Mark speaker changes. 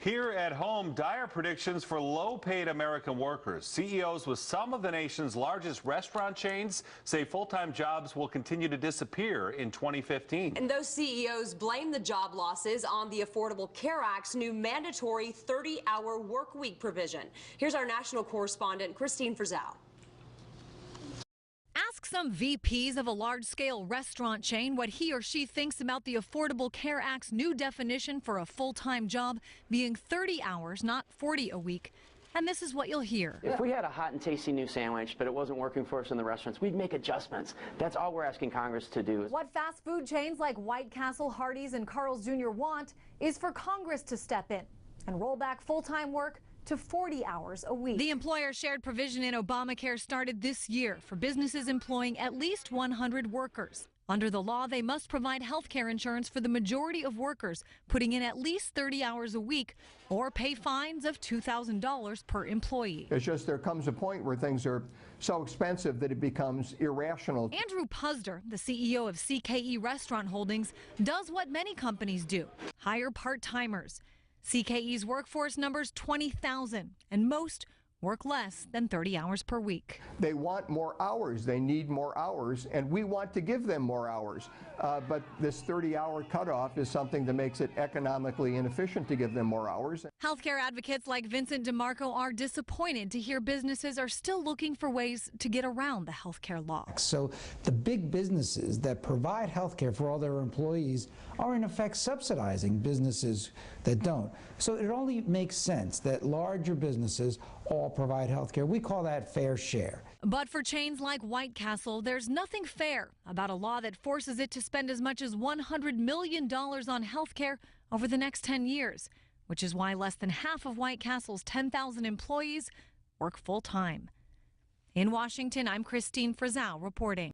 Speaker 1: Here at home, dire predictions for low-paid American workers. CEOs with some of the nation's largest restaurant chains say full-time jobs will continue to disappear in 2015.
Speaker 2: And those CEOs blame the job losses on the Affordable Care Act's new mandatory 30-hour work week provision. Here's our national correspondent, Kristine Frazao.
Speaker 3: Ask some VPs of a large-scale restaurant chain what he or she thinks about the Affordable Care Act's new definition for a full-time job being 30 hours, not 40 a week. And this is what you'll hear.
Speaker 4: If we had a hot and tasty new sandwich, but it wasn't working for us in the restaurants, we'd make adjustments. That's all we're asking Congress to do.
Speaker 5: What fast food chains like White Castle, Hardee's, and Carl's Jr. want is for Congress to step in and roll back full-time work to 40 hours a week.
Speaker 3: The employer shared provision in Obamacare started this year for businesses employing at least 100 workers. Under the law, they must provide health care insurance for the majority of workers, putting in at least 30 hours a week, or pay fines of $2,000 per employee.
Speaker 6: It's just there comes a point where things are so expensive that it becomes irrational.
Speaker 3: Andrew Puzder, the CEO of CKE Restaurant Holdings, does what many companies do: hire part-timers. CKE's workforce numbers 20,000, and most work less than 30 hours per week.
Speaker 6: They want more hours. They need more hours, and we want to give them more hours. But this 30-hour cutoff is something that makes it economically inefficient to give them more hours.
Speaker 3: Healthcare advocates like Vincent DeMarco are disappointed to hear businesses are still looking for ways to get around the healthcare law.
Speaker 7: So the big businesses that provide healthcare for all their employees are in effect subsidizing businesses that don't. So it only makes sense that larger businesses all provide healthcare. We call that fair share.
Speaker 3: But for chains like White Castle, there's nothing fair about a law that forces it to spend as much as $100 million on healthcare over the next 10 years, which is why less than half of White Castle's 10,000 employees work full-time. In Washington, I'm Kristine Frazao reporting.